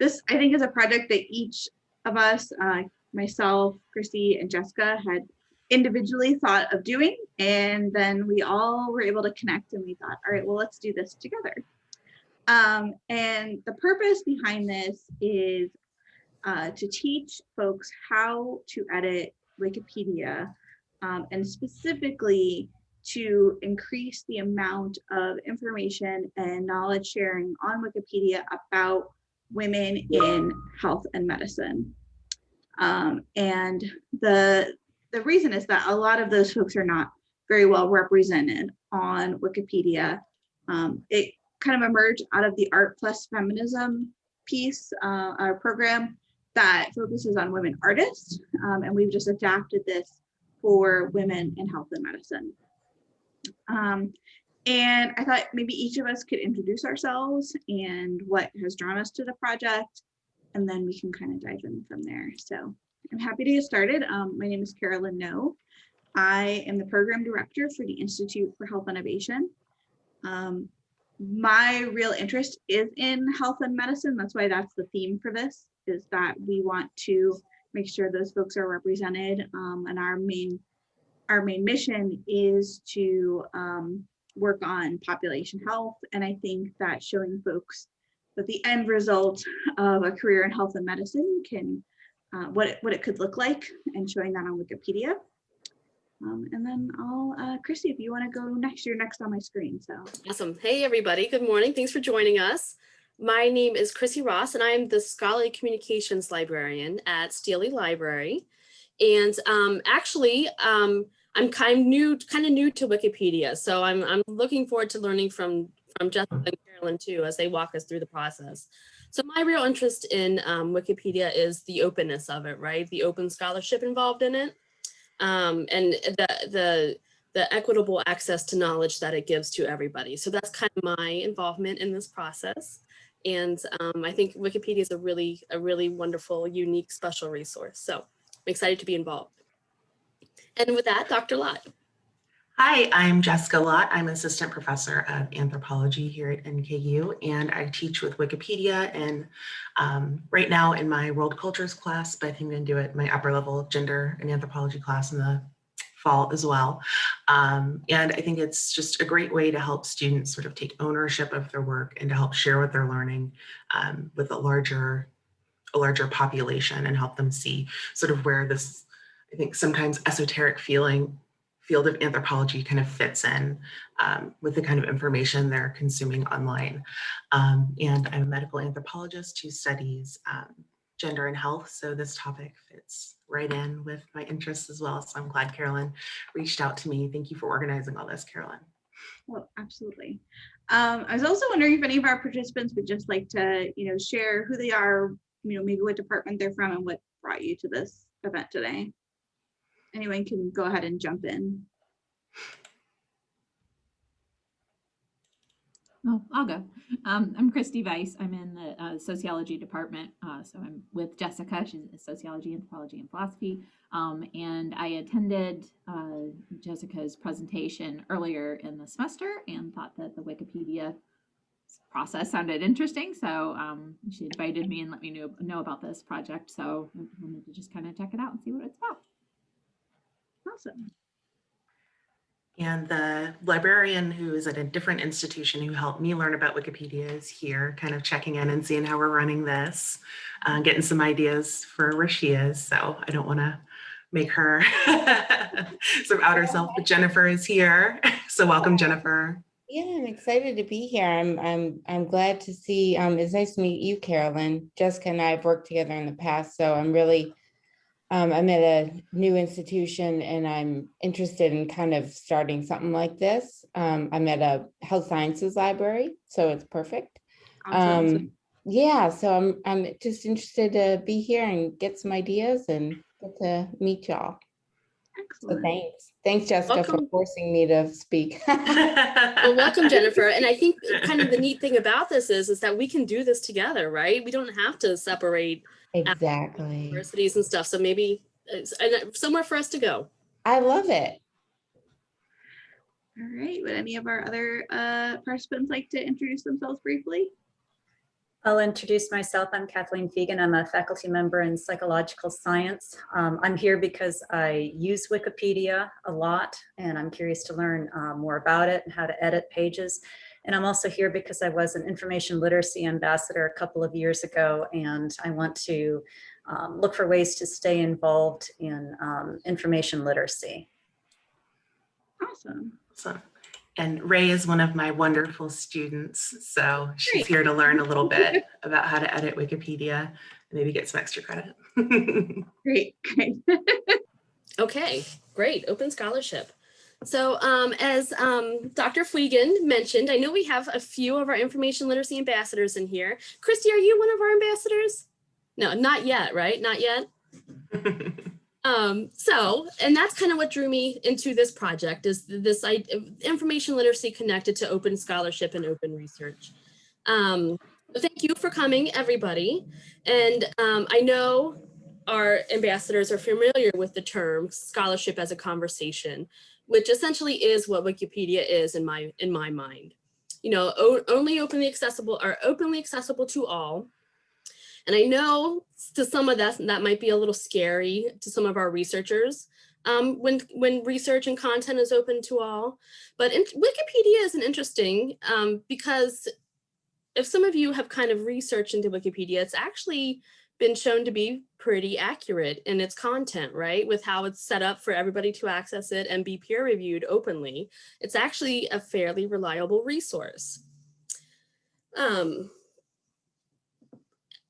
this, I think, is a project that each of us, myself, Chrissy, and Jessica, had individually thought of doing. And then we all were able to connect and we thought, all right, well, let's do this together. And the purpose behind this is to teach folks how to edit Wikipedia, and specifically to increase the amount of information and knowledge sharing on Wikipedia about women in health and medicine. And the reason is that a lot of those folks are not very well represented on Wikipedia. It kind of emerged out of the Art Plus Feminism piece, our program that focuses on women artists. And we've just adapted this for women in health and medicine. And I thought maybe each of us could introduce ourselves and what has drawn us to the project, and then we can kind of dive in from there. So I'm happy to get started. My name is Carolyn No. I am the program director for the Institute for Health Innovation. My real interest is in health and medicine. That's why that's the theme for this, is that we want to make sure those folks are represented. And our main mission is to work on population health. And I think that showing folks that the end result of a career in health and medicine can, what it could look like, and showing that on Wikipedia. And then Chrissy, if you want to go next, you're next on my screen. So awesome. Hey, everybody. Good morning. Thanks for joining us. My name is Chrissy Ross, and I am the Scholarly Communications Librarian at Steely Library. And actually, I'm kind of new to Wikipedia, so I'm looking forward to learning from Jessica and Carolyn too, as they walk us through the process. So my real interest in Wikipedia is the openness of it, right? The open scholarship involved in it, and the equitable access to knowledge that it gives to everybody. So that's kind of my involvement in this process. And I think Wikipedia is a really wonderful, unique, special resource. So I'm excited to be involved. And with that, Dr. Lott. Hi, I'm Jessica Lott. I'm assistant professor of anthropology here at NKU, and I teach with Wikipedia, and right now in my world cultures class, but I think I'm going to do it in my upper level gender and anthropology class in the fall as well. And I think it's just a great way to help students sort of take ownership of their work and to help share what they're learning with a larger population, and help them see sort of where this, I think, sometimes esoteric field of anthropology kind of fits in with the kind of information they're consuming online. And I'm a medical anthropologist who studies gender and health, so this topic fits right in with my interests as well. So I'm glad Carolyn reached out to me. Thank you for organizing all this, Carolyn. Well, absolutely. I was also wondering if any of our participants would just like to, share who they are, maybe what department they're from and what brought you to this event today. Anyone can go ahead and jump in. Oh, I'll go. I'm Christy Weiss. I'm in the sociology department. So I'm with Jessica. She's in sociology, anthropology, and philosophy. And I attended Jessica's presentation earlier in the semester and thought that the Wikipedia process sounded interesting. So she invited me and let me know about this project. So I wanted to just kind of check it out and see what it's about. Awesome. And the librarian who is at a different institution who helped me learn about Wikipedia is here, kind of checking in and seeing how we're running this, getting some ideas for where she is. So I don't want to make her sort of out herself, but Jennifer is here. So welcome, Jennifer. Yeah, I'm excited to be here. I'm glad to see. It's nice to meet you, Carolyn. Jessica and I have worked together in the past, so I'm really. I'm at a new institution and I'm interested in kind of starting something like this. I'm at a health sciences library, so it's perfect. Awesome. Yeah, so I'm just interested to be here and get some ideas and get to meet y'all. Excellent. So thanks Jessica for forcing me to speak. Well, welcome, Jennifer. And I think kind of the neat thing about this is that we can do this together, right? We don't have to separate exactly universities and stuff. So maybe it's somewhere for us to go. I love it. All right. Would any of our other participants like to introduce themselves briefly? I'll introduce myself. I'm Kathleen Fegan. I'm a faculty member in psychological science. I'm here because I use Wikipedia a lot, and I'm curious to learn more about it and how to edit pages. And I'm also here because I was an information literacy ambassador a couple of years ago, and I want to look for ways to stay involved in information literacy. Awesome. So, and Ray is one of my wonderful students, so she's Great. here to learn a little bit about how to edit Wikipedia and maybe get some extra credit. Great. Okay, great, open scholarship. So as Dr. Fuigan mentioned, I know we have a few of our information literacy ambassadors in here. Christy, are you one of our ambassadors? No, not yet, right? Not yet? And that's kind of what drew me into this project, is this information literacy connected to open scholarship and open research. Thank you for coming, everybody. And I know our ambassadors are familiar with the term scholarship as a conversation, which essentially is what Wikipedia is in my mind. You know, only openly accessible to all. And I know to some of that might be a little scary to some of our researchers when research and content is open to all. But Wikipedia is an interesting because if some of you have kind of researched into Wikipedia, it's actually been shown to be pretty accurate in its content, right? With how it's set up for everybody to access it and be peer reviewed openly. It's actually a fairly reliable resource.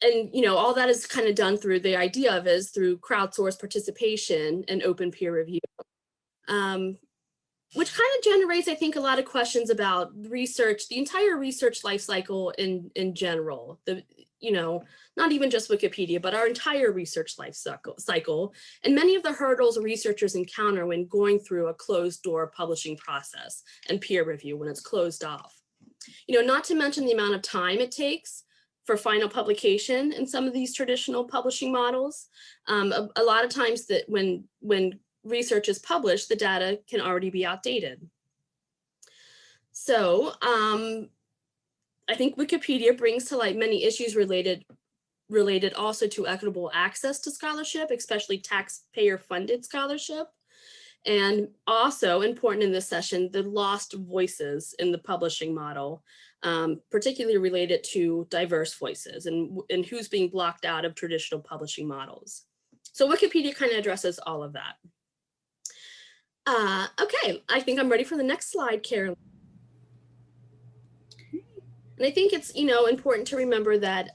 And you know, all that is kind of done through, the idea of is through crowdsourced participation and open peer review, which kind of generates, I think, a lot of questions about research, the entire research life cycle in general. You know, not even just Wikipedia, but our entire research life cycle, and many of the hurdles researchers encounter when going through a closed door publishing process and peer review when it's closed off. You know, not to mention the amount of time it takes for final publication in some of these traditional publishing models. A lot of times that when research is published, the data can already be outdated. So I think Wikipedia brings to light many issues related also to equitable access to scholarship, especially taxpayer funded scholarship. And also important in this session, the lost voices in the publishing model, particularly related to diverse voices and who's being blocked out of traditional publishing models. So Wikipedia kind of addresses all of that. Okay, I think I'm ready for the next slide, Carolyn. And I think it's, you know, important to remember that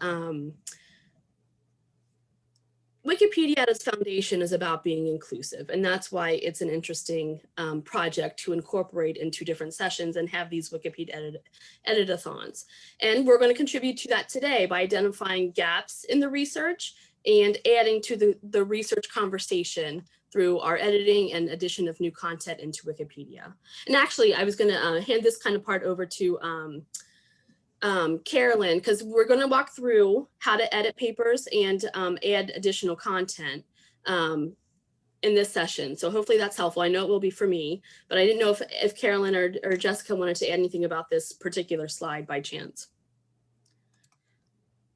Wikipedia at its foundation is about being inclusive, and that's why it's an interesting project to incorporate into different sessions and have these Wikipedia edit-a-thons. And we're going to contribute to that today by identifying gaps in the research and adding to the research conversation through our editing and addition of new content into Wikipedia. And actually, I was going to hand this kind of part over to Carolyn, because we're going to walk through how to edit papers and add additional content in this session. So hopefully that's helpful. I know it will be for me, but I didn't know if Carolyn or Jessica wanted to add anything about this particular slide by chance.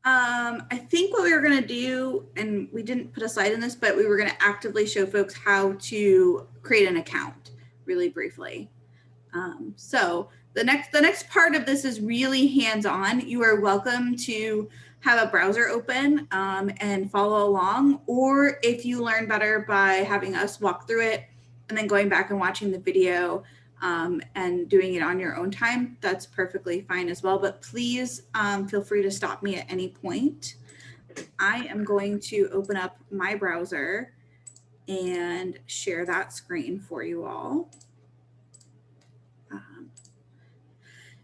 I think what we were going to do, and we didn't put a slide in this, but we were going to actively show folks how to create an account really briefly. So the next part of this is really hands-on. You are welcome to have a browser open and follow along, or if you learn better by having us walk through it and then going back and watching the video and doing it on your own time, that's perfectly fine as well. But please feel free to stop me at any point. I am going to open up my browser and share that screen for you all.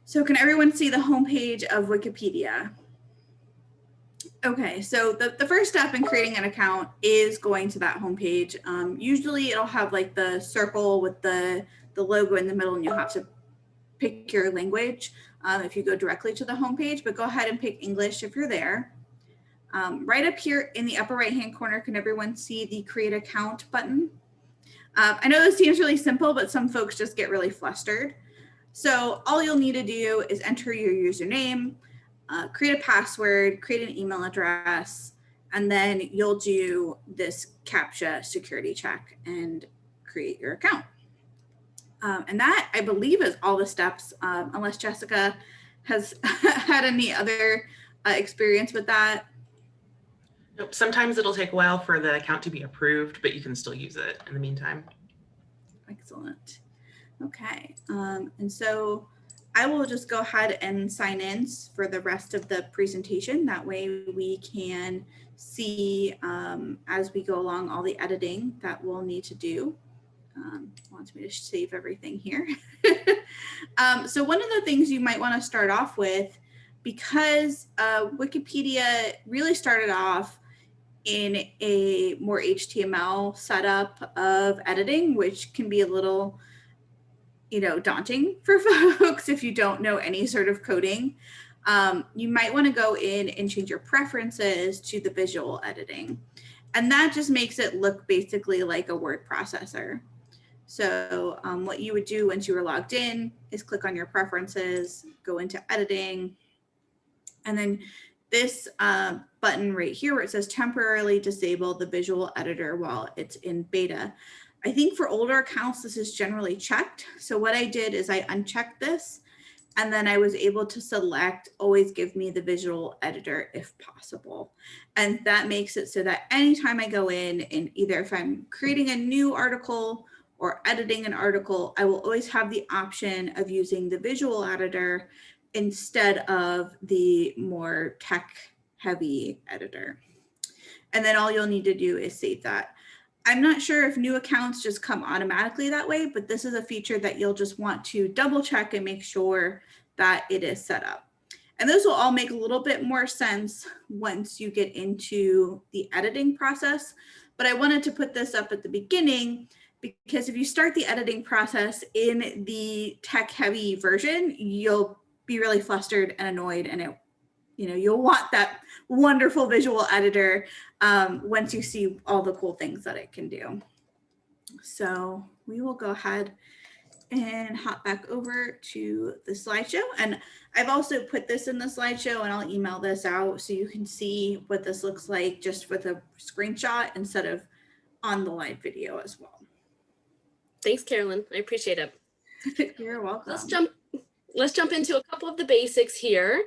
So can everyone see the homepage of Wikipedia? Okay, so the first step in creating an account is going to that homepage. Usually it'll have like the circle with the logo in the middle, and you'll have to pick your language if you go directly to the homepage, but go ahead and pick English if you're there. Right up here in the upper right-hand corner, can everyone see the Create Account button? I know this seems really simple, but some folks just get really flustered. So all you'll need to do is enter your username. create a password, create an email address, and then you'll do this CAPTCHA security check and create your account. And that, I believe, is all the steps, unless Jessica has had any other experience with that. Nope. Sometimes it'll take a while for the account to be approved, but you can still use it in the meantime. Excellent. Okay. And so I will just go ahead and sign in for the rest of the presentation. That way we can see as we go along all the editing that we'll need to do. Wants me to save everything here. So one of the things you might want to start off with, because Wikipedia really started off in a more HTML setup of editing, which can be a little, daunting for folks if you don't know any sort of coding. You might want to go in and change your preferences to the visual editing. And that just makes it look basically like a word processor. So what you would do once you were logged in is click on your preferences, go into editing, and then this button right here where it says temporarily disable the visual editor while it's in beta. I think for older accounts, this is generally checked. So what I did is I unchecked this, and then I was able to select always give me the visual editor if possible. And that makes it so that anytime I go in and either if I'm creating a new article or editing an article, I will always have the option of using the visual editor instead of the more tech heavy editor. And then all you'll need to do is save that. I'm not sure if new accounts just come automatically that way, but this is a feature that you'll just want to double check and make sure that it is set up. And those will all make a little bit more sense once you get into the editing process. But I wanted to put this up at the beginning because if you start the editing process in the tech heavy version, you'll be really flustered and annoyed, and you'll want that wonderful visual editor once you see all the cool things that it can do. So we will go ahead and hop back over to the slideshow. And I've also put this in the slideshow, and I'll email this out so you can see what this looks like just with a screenshot instead of on the live video as well. Thanks, Carolyn. I appreciate it. You're welcome. Let's jump into a couple of the basics here.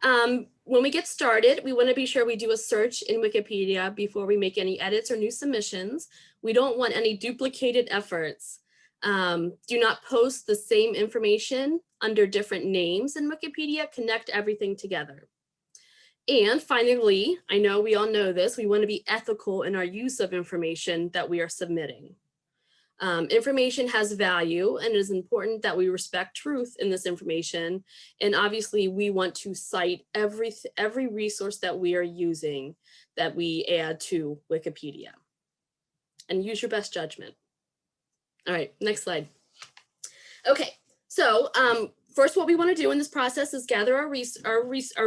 When we get started, we want to be sure we do a search in Wikipedia before we make any edits or new submissions. We don't want any duplicated efforts. Do not post the same information under different names in Wikipedia. Connect everything together. And finally, I know we all know this, we want to be ethical in our use of information that we are submitting. Information has value, and it is important that we respect truth in this information. And obviously we want to cite every resource that we are using that we add to Wikipedia, and use your best judgment. All right, next slide. Okay, so first what we want to do in this process is gather our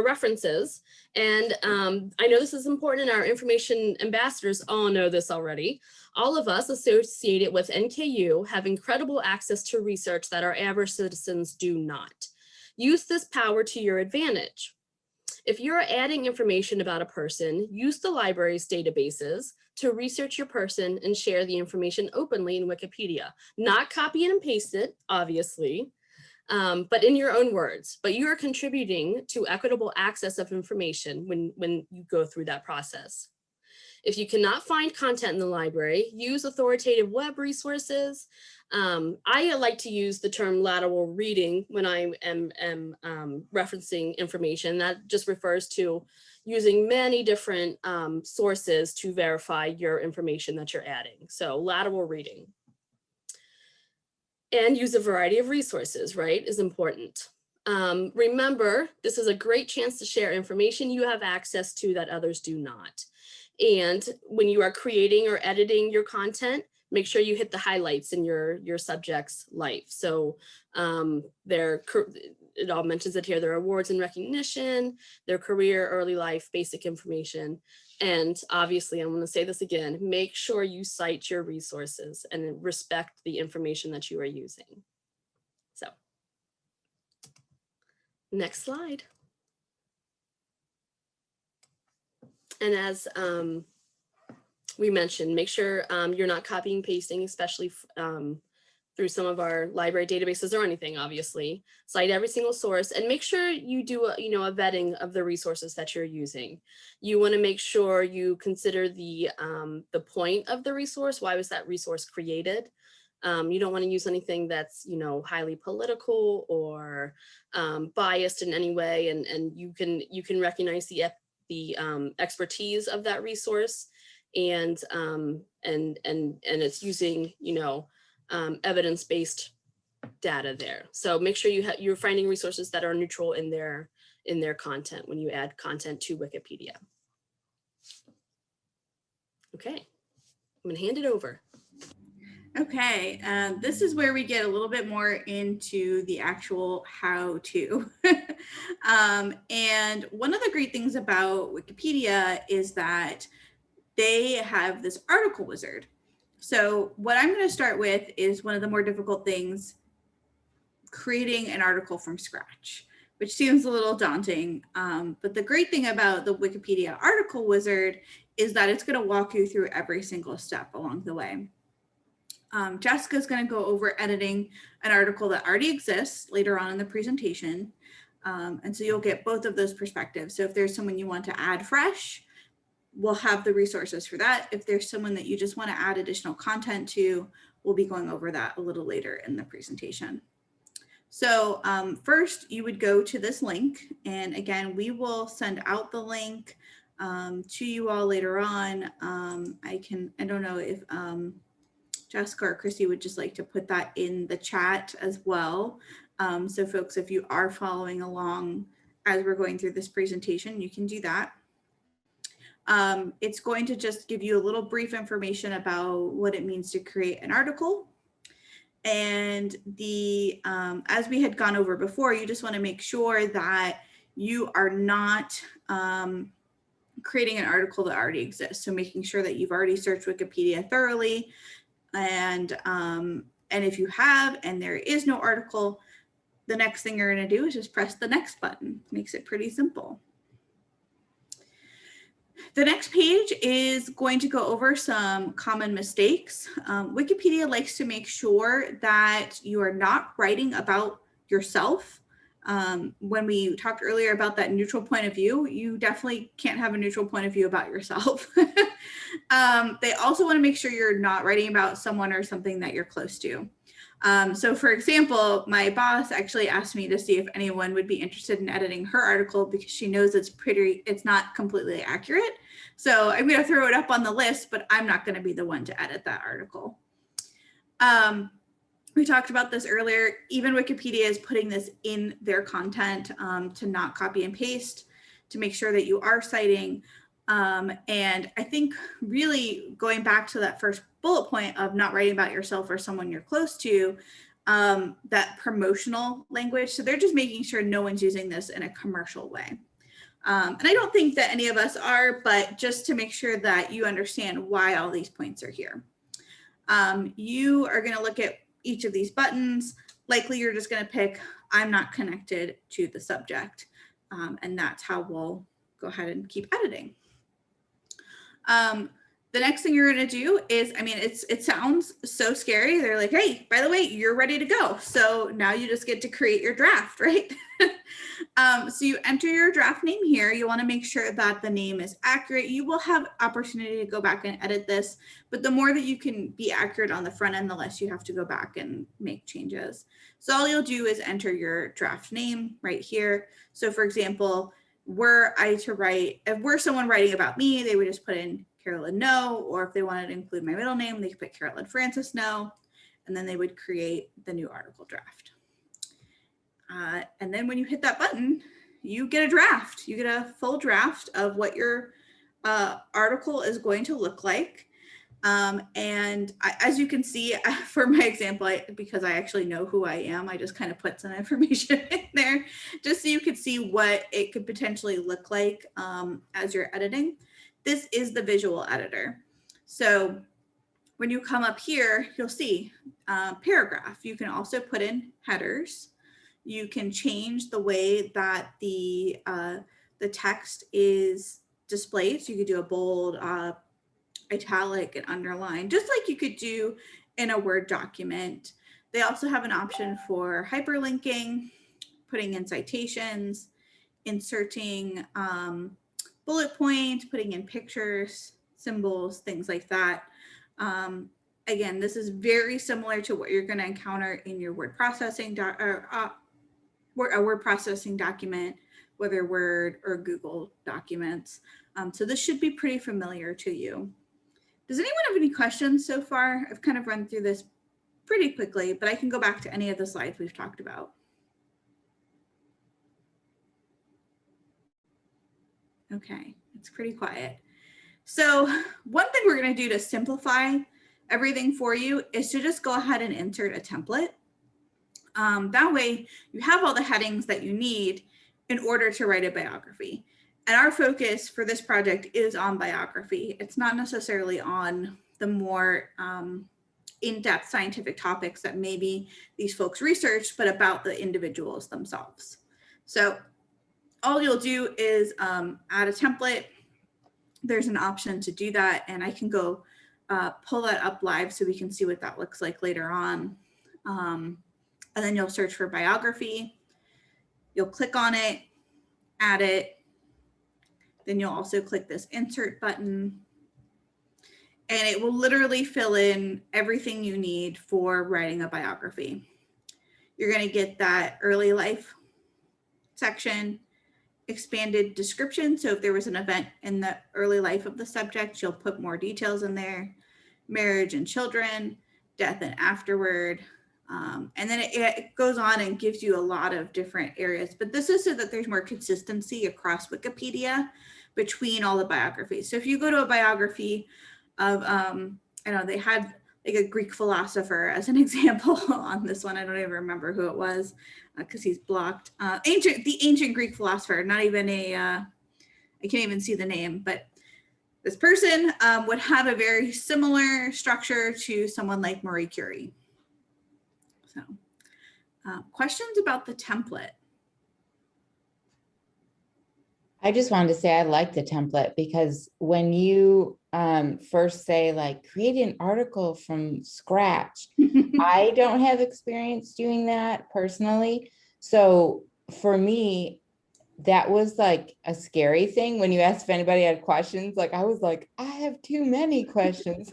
references. And I know this is important, and our information ambassadors all know this already. All of us associated with NKU have incredible access to research that our average citizens do not. Use this power to your advantage. If you're adding information about a person, use the library's databases to research your person and share the information openly in Wikipedia. Not copy and paste it, obviously, but in your own words. But you are contributing to equitable access of information when you go through that process. If you cannot find content in the library, use authoritative web resources. I like to use the term lateral reading when I am referencing information. That just refers to using many different sources to verify your information that you're adding. So lateral reading. And use a variety of resources, right, is important. Remember, this is a great chance to share information you have access to that others do not. And when you are creating or editing your content, make sure you hit the highlights in your subject's life. So it all mentions it here, their awards and recognition, their career, early life, basic information. And obviously, I'm going to say this again, make sure you cite your resources and respect the information that you are using. So next slide. And as we mentioned, make sure you're not copying and pasting, especially through some of our library databases or anything, obviously. Cite every single source and make sure you do a vetting of the resources that you're using. You want to make sure you consider the point of the resource. Why was that resource created? You don't want to use anything that's highly political or biased in any way, and you can recognize the expertise of that resource, and it's using evidence-based data there. So make sure you're finding resources that are neutral in their content when you add content to Wikipedia. Okay, I'm gonna hand it over. Okay, this is where we get a little bit more into the actual how-to. And one of the great things about Wikipedia is that they have this article wizard. So what I'm going to start with is one of the more difficult things, creating an article from scratch, which seems a little daunting. But the great thing about the Wikipedia article wizard is that it's going to walk you through every single step along the way. Jessica's going to go over editing an article that already exists later on in the presentation. And so you'll get both of those perspectives. So if there's someone you want to add fresh, we'll have the resources for that. If there's someone that you just want to add additional content to, we'll be going over that a little later in the presentation. So first you would go to this link. And again, we will send out the link to you all later on. I don't know if Jessica or Chrissy would just like to put that in the chat as well. So folks, if you are following along as we're going through this presentation, you can do that. It's going to just give you a little brief information about what it means to create an article. And as we had gone over before, you just want to make sure that you are not creating an article that already exists. So making sure that you've already searched Wikipedia thoroughly. And if you have, and there is no article, the next thing you're going to do is just press the next button. Makes it pretty simple. The next page is going to go over some common mistakes. Wikipedia likes to make sure that you are not writing about yourself. When we talked earlier about that neutral point of view, you definitely can't have a neutral point of view about yourself. They also want to make sure you're not writing about someone or something that you're close to. So for example, my boss actually asked me to see if anyone would be interested in editing her article because she knows it's not completely accurate. So I'm going to throw it up on the list, but I'm not going to be the one to edit that article. We talked about this earlier. Even Wikipedia is putting this in their content to not copy and paste, to make sure that you are citing. And I think really going back to that first bullet point of not writing about yourself or someone you're close to, that promotional language. So they're just making sure no one's using this in a commercial way. And I don't think that any of us are, but just to make sure that you understand why all these points are here. You are going to look at each of these buttons. Likely you're just going to pick, I'm not connected to the subject. And that's how we'll go ahead and keep editing. The next thing you're going to do is, it sounds so scary. They're like, hey, by the way, you're ready to go. So now you just get to create your draft, right? So you enter your draft name here. You want to make sure that the name is accurate. You will have opportunity to go back and edit this, but the more that you can be accurate on the front end, the less you have to go back and make changes. So all you'll do is enter your draft name right here. So for example, if we're someone writing about me, they would just put in Carolyn No, or if they wanted to include my middle name, they could put Carolyn Francis No, and then they would create the new article draft. And then when you hit that button, you get a draft. You get a full draft of what your article is going to look like. And as you can see, for my example, because I actually know who I am, I just kind of put some information in there just so you could see what it could potentially look like as you're editing. This is the visual editor. So when you come up here, you'll see paragraph. You can also put in headers. You can change the way that the text is displayed. So you could do a bold, italic, and underline, just like you could do in a Word document. They also have an option for hyperlinking, putting in citations, inserting bullet points, putting in pictures, symbols, things like that. Again, this is very similar to what you're going to encounter in your word processing a word processing document, whether Word or Google Documents. So this should be pretty familiar to you. Does anyone have any questions so far? I've kind of run through this pretty quickly, but I can go back to any of the slides we've talked about. Okay, it's pretty quiet. So one thing we're going to do to simplify everything for you is to just go ahead and insert a template. That way you have all the headings that you need in order to write a biography. And our focus for this project is on biography. It's not necessarily on the more in-depth scientific topics that maybe these folks researched, but about the individuals themselves. So all you'll do is add a template. There's an option to do that, and I can go pull that up live so we can see what that looks like later on. And then you'll search for biography. You'll click on it, add it. Then you'll also click this insert button, and it will literally fill in everything you need for writing a biography. You're going to get that early life section, expanded description. So if there was an event in the early life of the subject, you'll put more details in there, marriage and children, death and afterward. And then it goes on and gives you a lot of different areas, but this is so that there's more consistency across Wikipedia between all the biographies. So if you go to a biography of, I know they had like a Greek philosopher as an example on this one. I don't even remember who it was because he's blocked. The ancient Greek philosopher, not even I can't even see the name, but this person would have a very similar structure to someone like Marie Curie. So questions about the template? I just wanted to say I like the template because when you first say like create an article from scratch, I don't have experience doing that personally. So for me, that was like a scary thing when you asked if anybody had questions. Like I was like, I have too many questions.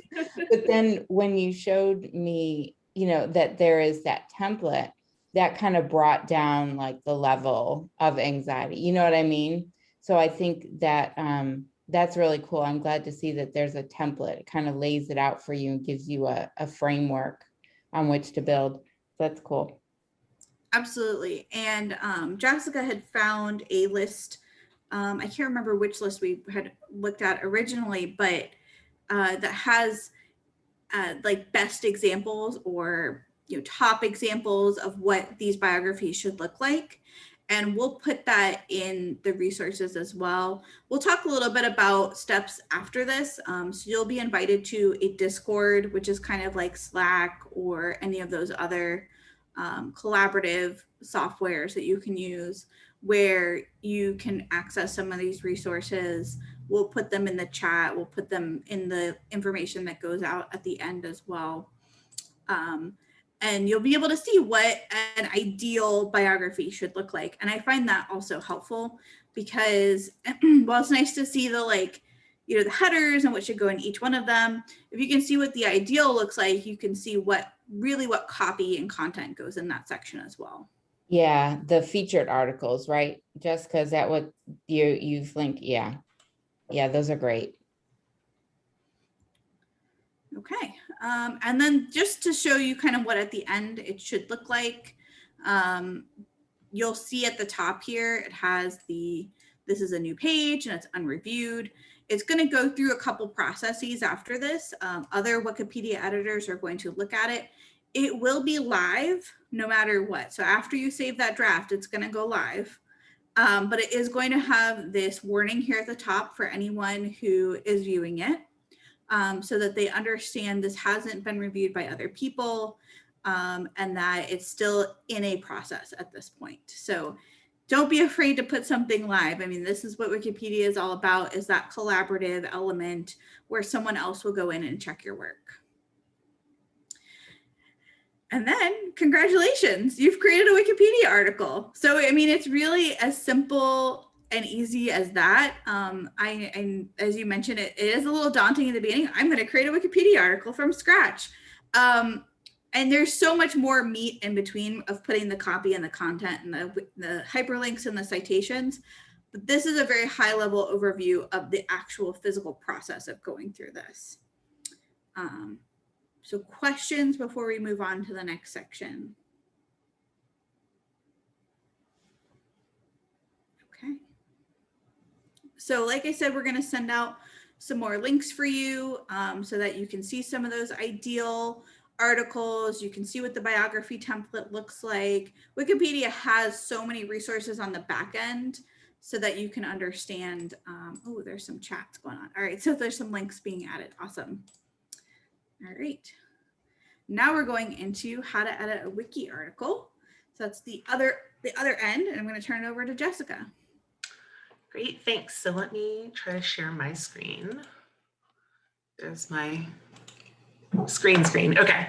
But then when you showed me, you know, that there is that template, that kind of brought down like the level of anxiety. You know what I mean? So I think that that's really cool. I'm glad to see that there's a template. It kind of lays it out for you and gives you a framework on which to build. That's cool. Absolutely. And Jessica had found a list. I can't remember which list we had looked at originally, but that has like best examples or top examples of what these biographies should look like. And we'll put that in the resources as well. We'll talk a little bit about steps after this. So you'll be invited to a Discord, which is kind of like Slack or any of those other collaborative softwares that you can use where you can access some of these resources. We'll put them in the chat. We'll put them in the information that goes out at the end as well. And you'll be able to see what an ideal biography should look like. And I find that also helpful because while it's nice to see the the headers and what should go in each one of them, if you can see what the ideal looks like, you can see what copy and content goes in that section as well. Yeah, the featured articles, right? Jessica, is that what you've linked? Yeah. Yeah, those are great. Okay, and then just to show you kind of what at the end it should look like, you'll see at the top here, it has this is a new page and it's unreviewed. It's going to go through a couple processes after this. Other Wikipedia editors are going to look at it. It will be live no matter what. So after you save that draft, it's going to go live. But it is going to have this warning here at the top for anyone who is viewing it. So that they understand this hasn't been reviewed by other people and that it's still in a process at this point. So don't be afraid to put something live. I mean, this is what Wikipedia is all about, is that collaborative element where someone else will go in and check your work. And then congratulations, you've created a Wikipedia article. So, I mean, it's really as simple and easy as that. And as you mentioned, it is a little daunting in the beginning. I'm going to create a Wikipedia article from scratch. And there's so much more meat in between of putting the copy and the content and the hyperlinks and the citations. But this is a very high level overview of the actual physical process of going through this. So questions before we move on to the next section? Okay. So like I said, we're going to send out some more links for you so that you can see some of those ideal articles. You can see what the biography template looks like. Wikipedia has so many resources on the back end so that you can understand. Oh, there's some chats going on. All right, so there's some links being added. Awesome. All right. Now we're going into how to edit a wiki article. So that's the other end, and I'm going to turn it over to Jessica. Great, thanks. So let me try to share my screen. There's my screen. Okay.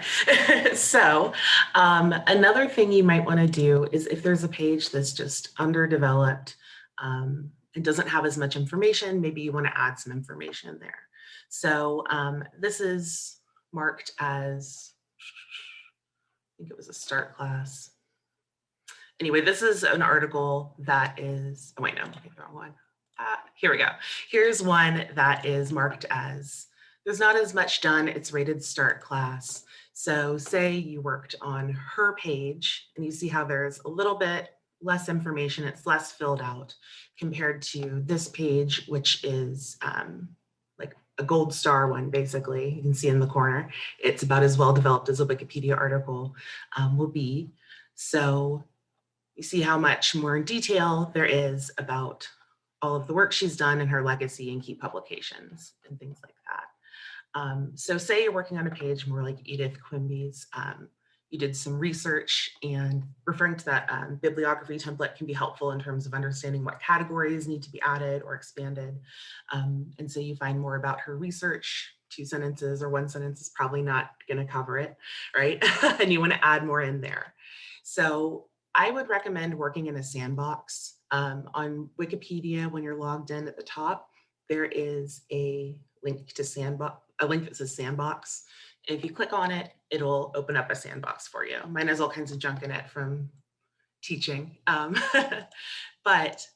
So another thing you might want to do is if there's a page that's just underdeveloped and doesn't have as much information, maybe you want to add some information there. So this is marked as, I think it was a start class. Anyway, this is an article that is, oh wait, no, I think the wrong one. Here we go. Here's one that is marked as, there's not as much done, it's rated start class. So say you worked on her page and you see how there's a little bit less information, it's less filled out compared to this page, which is like a gold star one, basically. You can see in the corner, it's about as well developed as a Wikipedia article will be. So you see how much more in detail there is about all of the work she's done and her legacy and key publications and things like that. So say you're working on a page more like Edith Quimby's, you did some research, and referring to that bibliography template can be helpful in terms of understanding what categories need to be added or expanded. And so you find more about her research, 2 sentences or 1 sentence is probably not going to cover it, right? And you want to add more in there. So I would recommend working in a sandbox. On Wikipedia, when you're logged in at the top, there is a link to Sandbox, a link that says Sandbox. And if you click on it, it'll open up a sandbox for you. Mine has all kinds of junk in it from teaching. But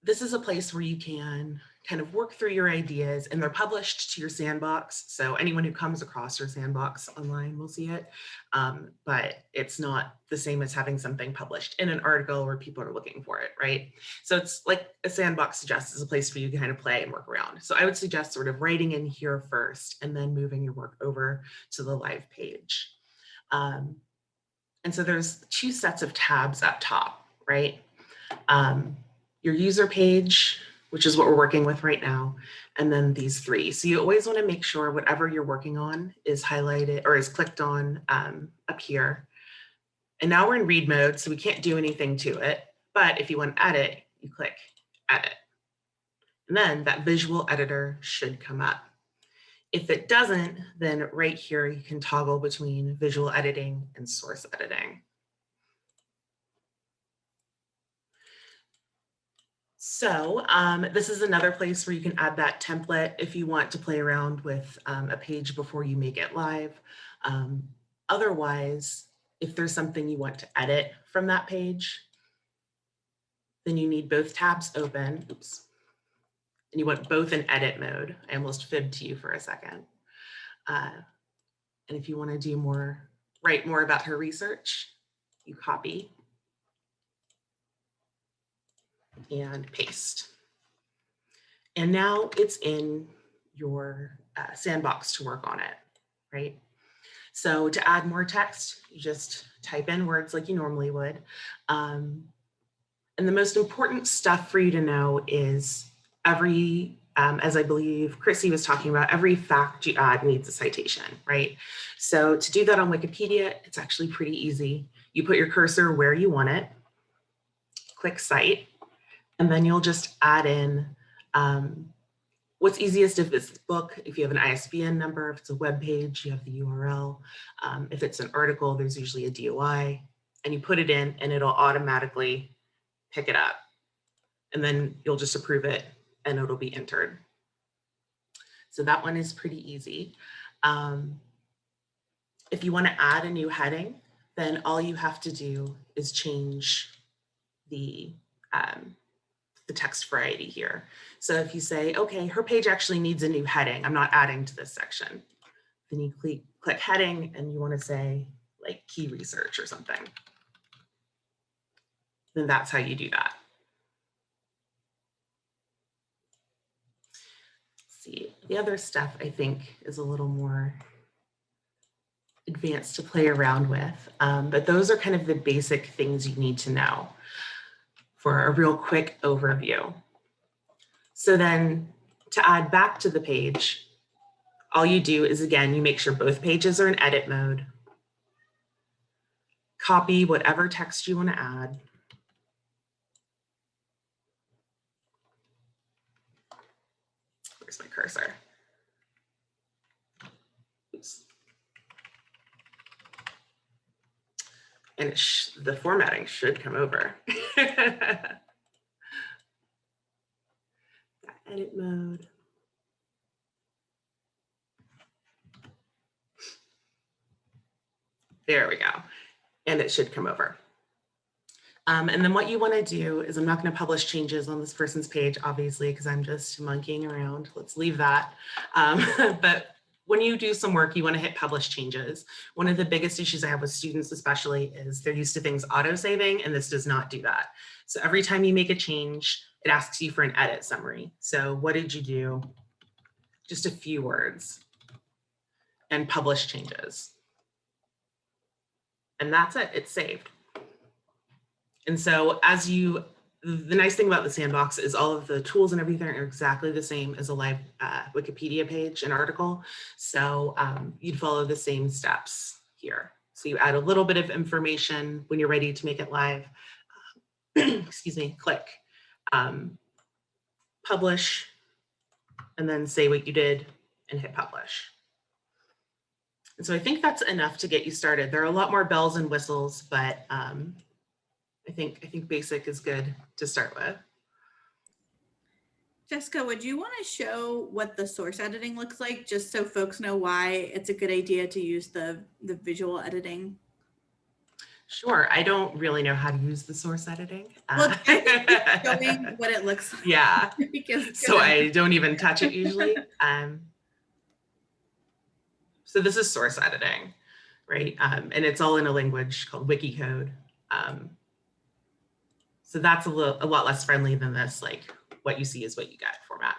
this is a place where you can kind of work through your ideas, and they're published to your sandbox. So anyone who comes across your sandbox online will see it. But it's not the same as having something published in an article where people are looking for it, right? So it's like a sandbox suggests is a place for you to kind of play and work around. So I would suggest sort of writing in here first and then moving your work over to the live page. And so there's 2 sets of tabs up top, right? Your user page, which is what we're working with right now, and then these 3. So you always want to make sure whatever you're working on is highlighted or is clicked on up here. And now we're in read mode, so we can't do anything to it. But if you want to edit, you click edit. And then that visual editor should come up. If it doesn't, then right here, you can toggle between visual editing and source editing. So this is another place where you can add that template if you want to play around with a page before you make it live. Otherwise, if there's something you want to edit from that page, then you need both tabs open. Oops. And you want both in edit mode. I almost fibbed to you for a second. And if you want to do more, write more about her research, you copy and paste. And now it's in your sandbox to work on it, right? So to add more text, you just type in words like you normally would. And the most important stuff for you to know is every, as I believe Chrissy was talking about, every fact you add needs a citation, right? So to do that on Wikipedia, it's actually pretty easy. You put your cursor where you want it, click Cite, and then you'll just add in what's easiest. If it's a book, if you have an ISBN number, if it's a web page, you have the URL. If it's an article, there's usually a DOI, and you put it in and it'll automatically pick it up. And then you'll just approve it and it'll be entered. So that one is pretty easy. If you want to add a new heading, then all you have to do is change the text variety here. So if you say, okay, her page actually needs a new heading, I'm not adding to this section, then you click heading and you want to say like key research or something. Then that's how you do that. See, the other stuff I think is a little more advanced to play around with, but those are kind of the basic things you need to know for a real quick overview. So then to add back to the page, all you do is, again, you make sure both pages are in edit mode, copy whatever text you want to add, where's my cursor? Oops. And the formatting should come over. Edit mode. There we go. And it should come over. And then what you want to do is, I'm not going to publish changes on this person's page, obviously, because I'm just monkeying around. Let's leave that. But when you do some work, you want to hit publish changes. One of the biggest issues I have with students especially is they're used to things auto-saving, and this does not do that. So every time you make a change, it asks you for an edit summary. So what did you do? Just a few words, and publish changes. And that's it, it's saved. And so the nice thing about the sandbox is all of the tools and everything are exactly the same as a live Wikipedia page and article. So you'd follow the same steps here. So you add a little bit of information when you're ready to make it live. Excuse me, click publish, and then say what you did and hit publish. And so I think that's enough to get you started. There are a lot more bells and whistles, but I think basic is good to start with. Jessica, would you want to show what the source editing looks like, just so folks know why it's a good idea to use the visual editing? Sure. I don't really know how to use the source editing. Well, I think showing what it looks like. Yeah. So I don't even touch it usually. So this is source editing, right? And it's all in a language called Wiki code. So that's a lot less friendly than this, like what you see is what you get format.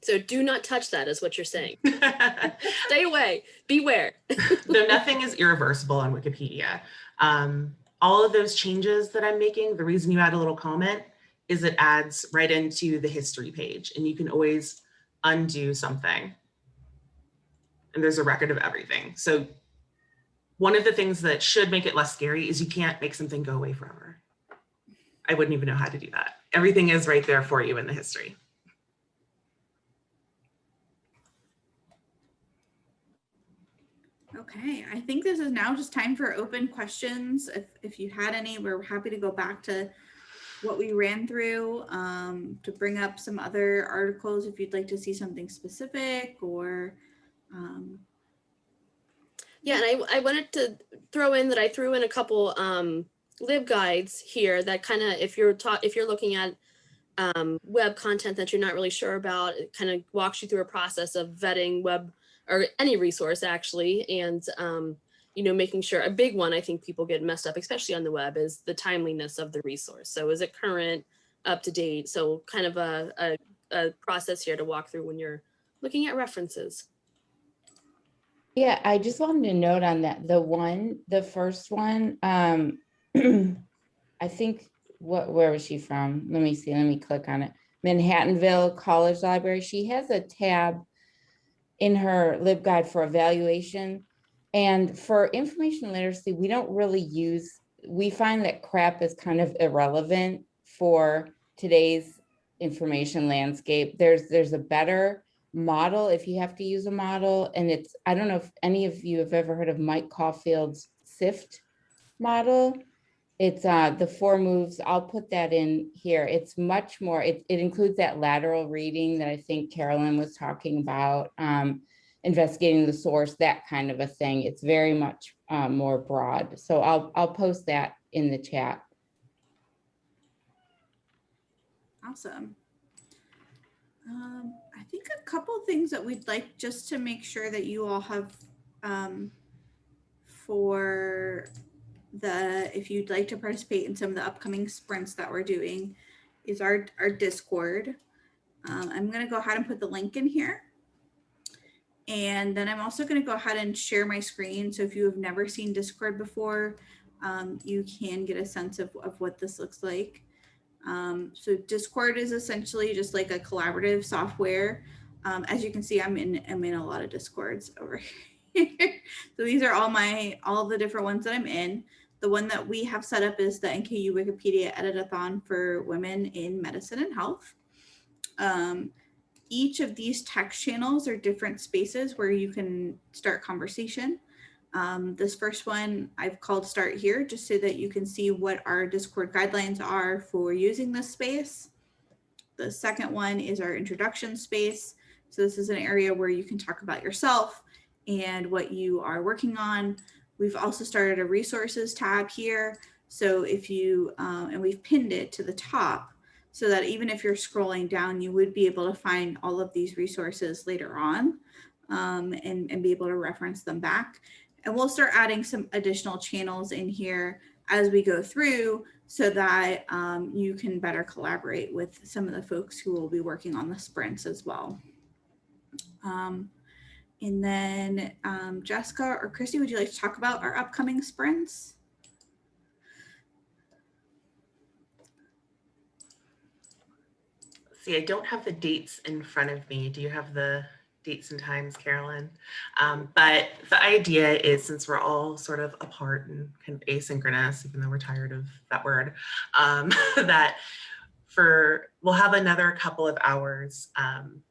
So do not touch that is what you're saying. Stay away, beware. No, nothing is irreversible on Wikipedia. All of those changes that I'm making, the reason you add a little comment is it adds right into the history page, and you can always undo something. And there's a record of everything. So one of the things that should make it less scary is you can't make something go away forever. I wouldn't even know how to do that. Everything is right there for you in the history. Okay, I think this is now just time for open questions. If you had any, we're happy to go back to what we ran through, to bring up some other articles if you'd like to see something specific, or Yeah, and I wanted to throw in that I threw in a couple libguides here that kind of, if you're looking at web content that you're not really sure about, it kind of walks you through a process of vetting web or any resource actually, and you know, making sure. A big one I think people get messed up, especially on the web, is the timeliness of the resource. So is it current, up to date? So kind of a process here to walk through when you're looking at references. Yeah, I just wanted to note on that, the first one, I think, where was she from? Let me see, let me click on it. Manhattanville College Library. She has a tab in her LibGuide for evaluation. And for information literacy, we don't really use we find that crap is kind of irrelevant for today's information landscape. There's a better model if you have to use a model. And it's, I don't know if any of you have ever heard of Mike Caulfield's SIFT model. It's the 4 moves. I'll put that in here. It's much more, it includes that lateral reading that I think Carolyn was talking about, investigating the source, that kind of a thing. It's very much more broad. So I'll post that in the chat. Awesome. I think a couple of things that we'd like just to make sure that you all have for if you'd like to participate in some of the upcoming sprints that we're doing is our Discord. I'm going to go ahead and put the link in here. And then I'm also going to go ahead and share my screen. So if you have never seen Discord before, you can get a sense of what this looks like. So Discord is essentially just like a collaborative software. As you can see, I'm in a lot of Discords over here. So these are all the different ones that I'm in. The one that we have set up is the NKU Wikipedia Edit-a-Thon for women in medicine and health. Each of these text channels are different spaces where you can start conversation. This first one I've called Start Here, just so that you can see what our Discord guidelines are for using this space. The second one is our introduction space. So this is an area where you can talk about yourself and what you are working on. We've also started a resources tab here. So if you, and we've pinned it to the top so that even if you're scrolling down, you would be able to find all of these resources later on and be able to reference them back. And we'll start adding some additional channels in here as we go through so that you can better collaborate with some of the folks who will be working on the sprints as well. And then Jessica or Christy, would you like to talk about our upcoming sprints? See, I don't have the dates in front of me. Do you have the dates and times, Carolyn? But the idea is, since we're all sort of apart and kind of asynchronous, even though we're tired of that word, that we'll have another couple of hours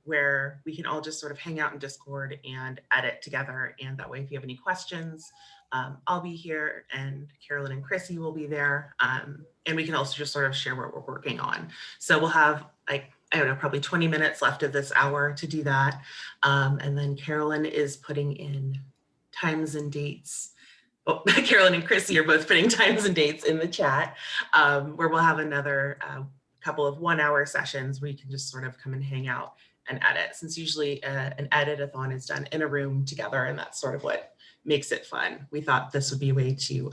where we can all just sort of hang out in Discord and edit together. And that way, if you have any questions, I'll be here and Carolyn and Chrissy will be there. And we can also just sort of share what we're working on. So we'll have, like, I don't know, probably 20 minutes left of this hour to do that. And then Carolyn is putting in times and dates. Oh, Carolyn and Chrissy are both putting times and dates in the chat, where we'll have another couple of 1-hour sessions where you can just sort of come and hang out and edit. Since usually an edit-a-thon is done in a room together, and that's sort of what makes it fun. We thought this would be a way to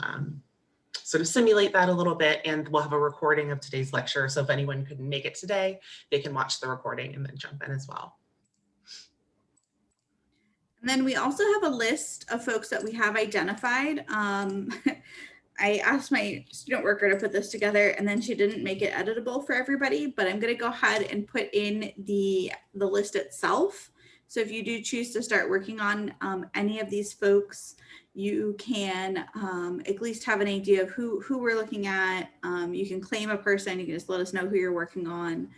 sort of simulate that a little bit, and we'll have a recording of today's lecture. So if anyone couldn't make it today, they can watch the recording and then jump in as well. And then we also have a list of folks that we have identified. I asked my student worker to put this together, and then she didn't make it editable for everybody, but I'm going to go ahead and put in the list itself. So if you do choose to start working on any of these folks, you can at least have an idea of who we're looking at. You can claim a person, you can just let us know who you're working on.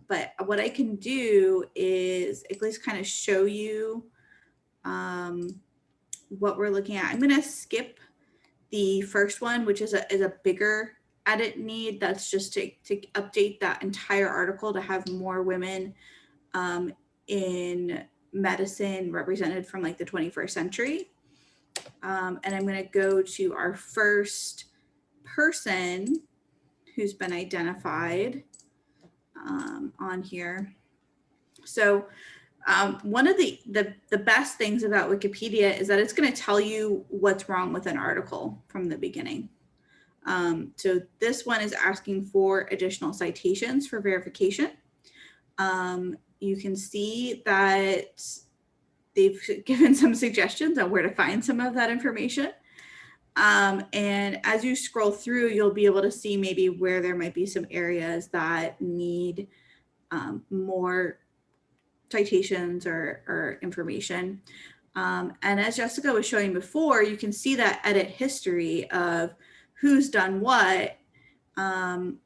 But what I can do is at least kind of show you what we're looking at. I'm going to skip the first one, which is a bigger edit need. That's just to update that entire article to have more women in medicine represented from like the 21st century. And I'm going to go to our first person who's been identified on here. So one of the best things about Wikipedia is that it's going to tell you what's wrong with an article from the beginning. So this one is asking for additional citations for verification. You can see that they've given some suggestions on where to find some of that information. And as you scroll through, you'll be able to see maybe where there might be some areas that need more citations or information. And as Jessica was showing before, you can see that edit history of who's done what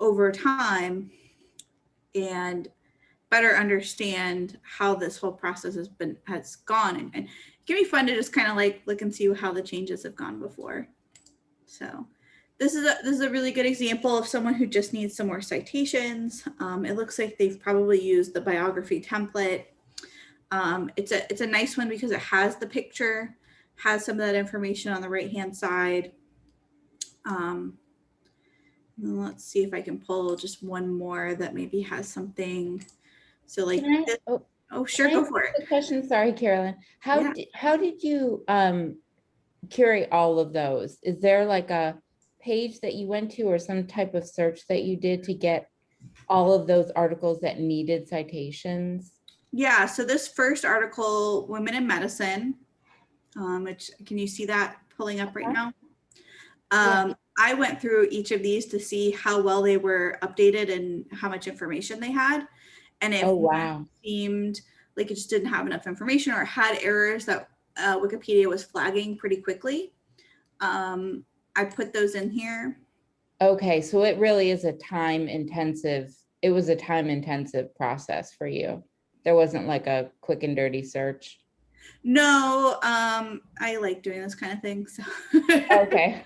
over time and better understand how this whole process has gone. And it can be fun to just kind of like look and see how the changes have gone before. So this is a really good example of someone who just needs some more citations. It looks like they've probably used the biography template. It's a nice one because it has the picture, has some of that information on the right-hand side. Let's see if I can pull just one more that maybe has something. So like, sure, go for it. Question, sorry, Carolyn. How did you curate all of those? Is there like a page that you went to or some type of search that you did to get all of those articles that needed citations? Yeah, so this first article, Women in Medicine, which can you see that pulling up right now? I went through each of these to see how well they were updated and how much information they had. And if it seemed like it just didn't have enough information or had errors that Wikipedia was flagging pretty quickly, I put those in here. Okay, so it really is a time-intensive process for you. There wasn't like a quick and dirty search. No, I like doing this kind of thing. So. Okay.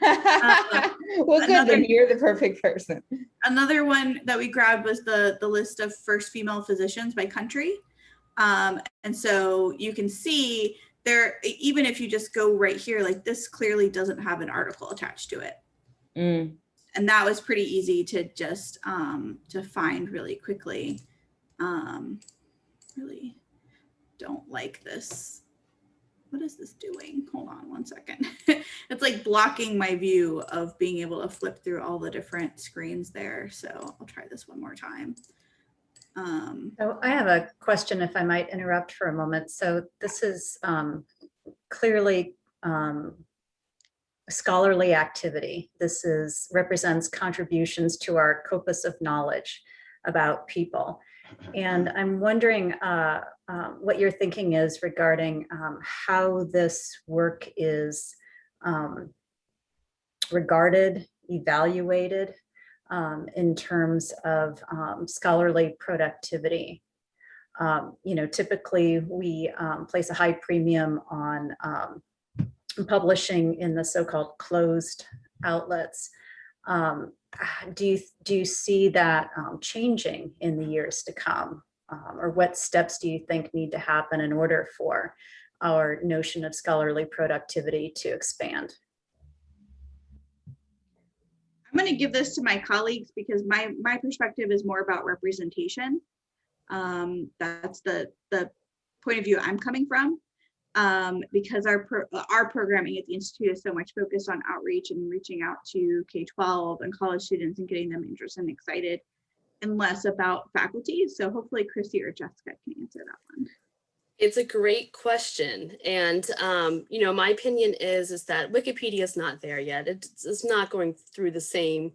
Well, good, then you're the perfect person. Another one that we grabbed was the list of first female physicians by country. And so you can see there, even if you just go right here, like this clearly doesn't have an article attached to it. And that was pretty easy to just to find really quickly. Really don't like this. What is this doing? Hold on one second. It's like blocking my view of being able to flip through all the different screens there. So I'll try this one more time. So I have a question, if I might interrupt for a moment. So this is clearly scholarly activity. This represents contributions to our corpus of knowledge about people. And I'm wondering what your thinking is regarding how this work is regarded, evaluated in terms of scholarly productivity. Typically we place a high premium on publishing in the so-called closed outlets. Do you see that changing in the years to come? Or what steps do you think need to happen in order for our notion of scholarly productivity to expand? I'm going to give this to my colleagues because my perspective is more about representation. That's the point of view I'm coming from. Because our programming at the Institute is so much focused on outreach and reaching out to K-12 and college students and getting them interested and excited, and less about faculty. So hopefully Chrissy or Jessica can answer that one. It's a great question. And, my opinion is that Wikipedia is not there yet. It's not going through the same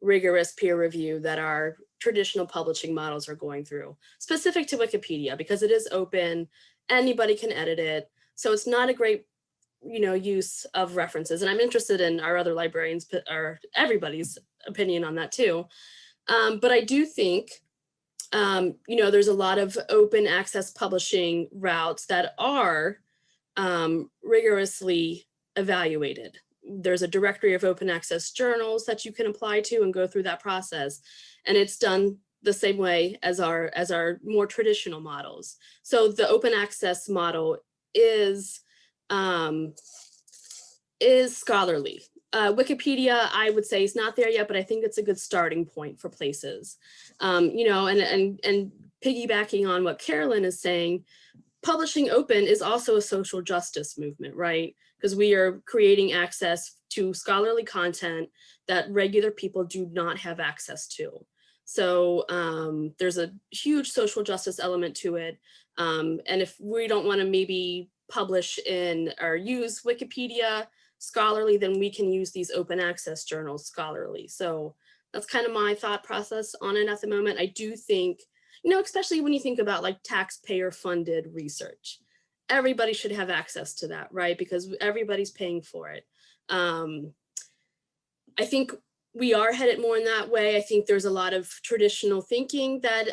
rigorous peer review that our traditional publishing models are going through, specific to Wikipedia, because it is open, anybody can edit it. So it's not a great, use of references. And I'm interested in our other librarians or everybody's opinion on that too. But I do think, there's a lot of open access publishing routes that are rigorously evaluated. There's a directory of open access journals that you can apply to and go through that process. And it's done the same way as our more traditional models. So the open access model is scholarly. Wikipedia, I would say, is not there yet, but I think it's a good starting point for places. And piggybacking on what Carolyn is saying, publishing open is also a social justice movement, right? Because we are creating access to scholarly content that regular people do not have access to. So there's a huge social justice element to it. And if we don't want to maybe publish in or use Wikipedia scholarly, then we can use these open access journals scholarly. So that's kind of my thought process on it at the moment. I do think, especially when you think about like taxpayer funded research, everybody should have access to that, right? Because everybody's paying for it. I I think we are headed more in that way. I think there's a lot of traditional thinking that,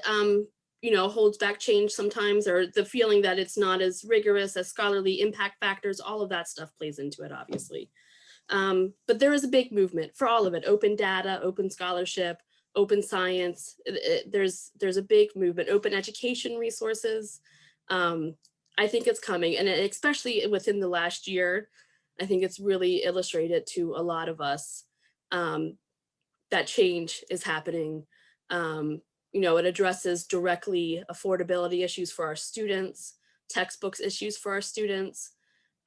you know, holds back change sometimes, or the feeling that it's not as rigorous as scholarly impact factors. All of that stuff plays into it, obviously. But there is a big movement for all of it: open data, open scholarship, open science. There's a big movement, open education resources. I think it's coming, and especially within the last year, I think it's really illustrated to a lot of us that change is happening. You know, it addresses directly affordability issues for our students, textbooks issues for our students.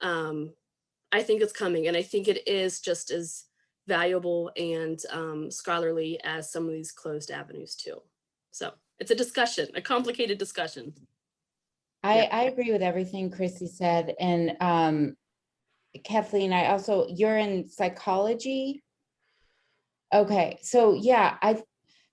I think it's coming, and I think it is just as valuable and scholarly as some of these closed avenues too. So it's a discussion, a complicated discussion. I agree with everything Chrissy said. And Kathleen, you're in psychology. Okay, so yeah,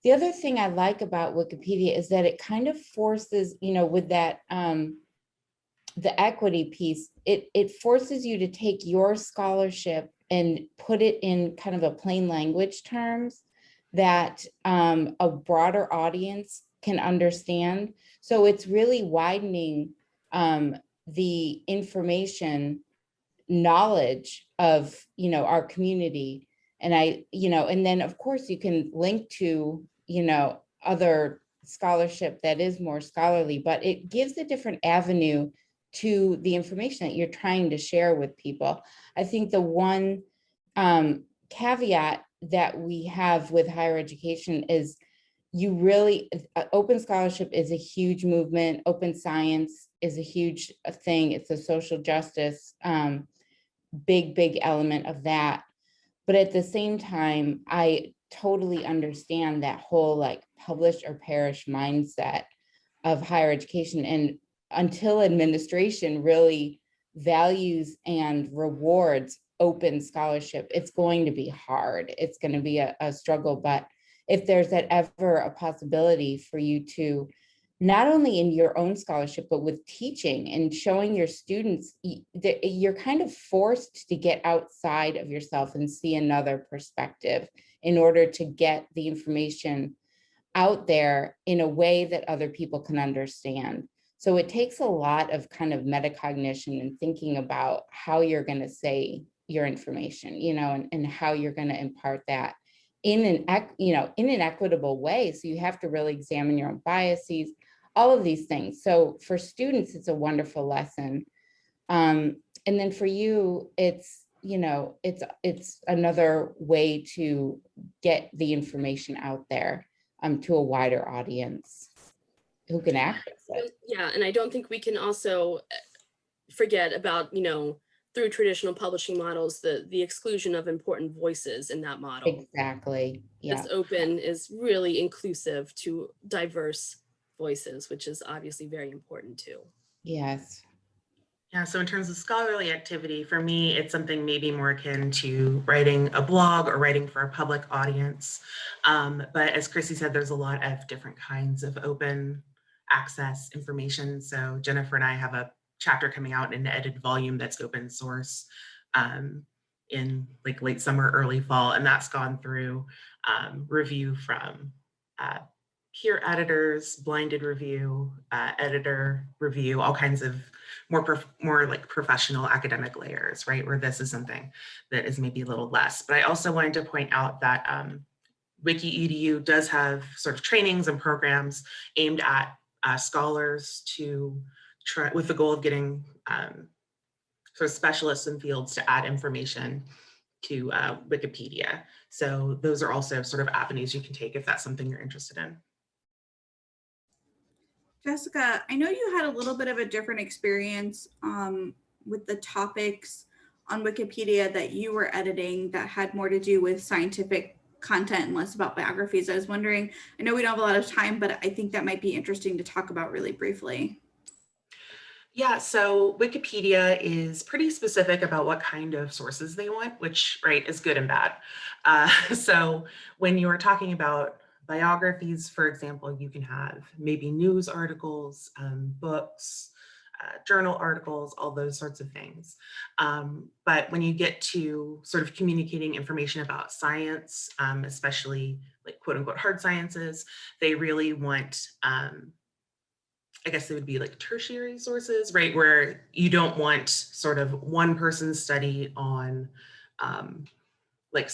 the other thing I like about Wikipedia is that it kind of forces, you know, with that the equity piece, it forces you to take your scholarship and put it in kind of a plain language terms that a broader audience can understand. So it's really widening the information knowledge of, you know, our community. And and then of course you can link to, you know, other scholarship that is more scholarly, but it gives a different avenue to the information that you're trying to share with people. I think the one caveat that we have with higher education is open scholarship is a huge movement. Open science is a huge thing. It's a social justice, big element of that. But at the same time, I totally understand that whole like publish or perish mindset of higher education. And until administration really values and rewards open scholarship, it's going to be hard. It's going to be a struggle. But if there's that ever a possibility for you to, not only in your own scholarship, but with teaching and showing your students, you're kind of forced to get outside of yourself and see another perspective in order to get the information out there in a way that other people can understand. So it takes a lot of kind of metacognition and thinking about how you're going to say your information, you know, and how you're going to impart that in an equitable way. So you have to really examine your own biases, all of these things. So for students, it's a wonderful lesson. And then for you, it's, you know, it's another way to get the information out there to a wider audience who can access it. Yeah, and I don't think we can also forget about, you know, through traditional publishing models, the exclusion of important voices in that model. Exactly. Yeah. This open is really inclusive to diverse voices, which is obviously very important too. Yes. Yeah, so in terms of scholarly activity, for me, it's something maybe more akin to writing a blog or writing for a public audience. But as Chrissy said, there's a lot of different kinds of open access information. So Jennifer and I have a chapter coming out in an edited volume that's open source in like late summer, early fall, and that's gone through review from peer editors, blinded review, editor review, all kinds of more like professional academic layers, right? Where this is something that is maybe a little less. But I also wanted to point out that Wiki EDU does have sort of trainings and programs aimed at scholars to try with the goal of getting sort of specialists in fields to add information to Wikipedia. So those are also sort of avenues you can take if that's something you're interested in. Jessica, I know you had a little bit of a different experience with the topics on Wikipedia that you were editing that had more to do with scientific content and less about biographies. I was wondering, I know we don't have a lot of time, but I think that might be interesting to talk about really briefly. Yeah, so Wikipedia is pretty specific about what kind of sources they want, which, right, is good and bad. So when you're talking about biographies, for example, you can have maybe news articles, books, journal articles, all those sorts of things. But when you get to sort of communicating information about science, especially like quote unquote hard sciences, they really want, I guess they would be like tertiary sources, right? Where you don't want sort of one person's study on like,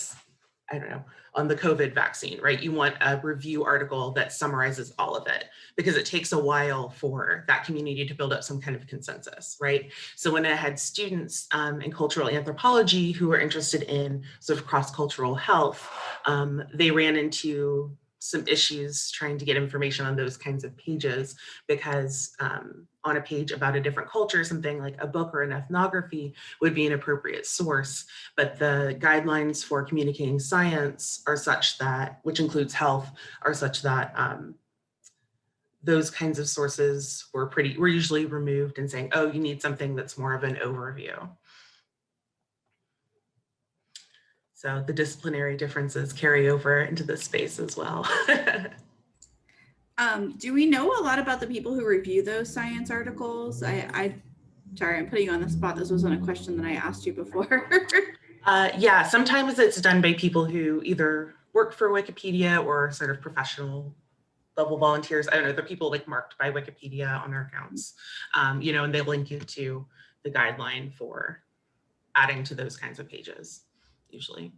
I don't know, on the COVID vaccine, right? You want a review article that summarizes all of it because it takes a while for that community to build up some kind of consensus, right? So when I had students in cultural anthropology who were interested in sort of cross-cultural health, they ran into some issues trying to get information on those kinds of pages because on a page about a different culture, something like a book or an ethnography would be an appropriate source. But the guidelines for communicating science are such that, which includes health, are such that those kinds of sources were usually removed and saying, oh, you need something that's more of an overview. So the disciplinary differences carry over into this space as well. Do we know a lot about the people who review those science articles? Sorry, I'm putting you on the spot. This wasn't a question that I asked you before. Yeah, sometimes it's done by people who either work for Wikipedia or sort of professional level volunteers. I don't know, the people like marked by Wikipedia on their accounts, you know, and they link you to the guideline for adding to those kinds of pages, usually.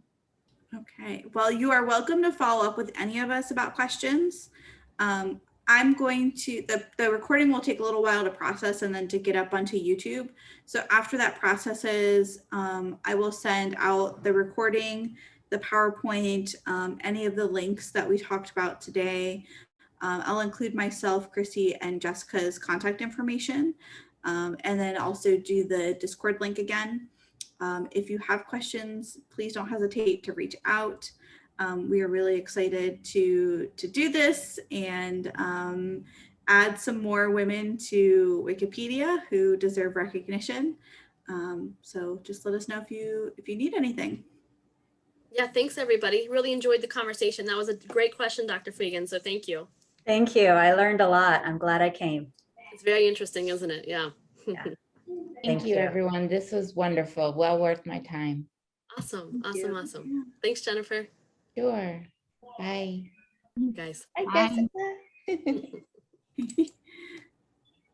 Okay, well, you are welcome to follow up with any of us about questions. I'm going to, the recording will take a little while to process and then to get up onto YouTube. So after that processes, I will send out the recording, the PowerPoint, any of the links that we talked about today. I'll include myself, Chrissy, and Jessica's contact information, and then also do the Discord link again. If you have questions, please don't hesitate to reach out. We are really excited to do this and add some more women to Wikipedia who deserve recognition. So just let us know if you need anything. Yeah, thanks everybody. Really enjoyed the conversation. That was a great question, Dr. Fegan, so thank you. Thank you. I learned a lot. I'm glad I came. It's very interesting, isn't it? Yeah. Yeah. Thank you, you. everyone. This was wonderful. Well worth my time. Awesome, Thank you. awesome. Thanks, Jennifer. Sure. Bye. Guys. Bye, Bye. Jessica.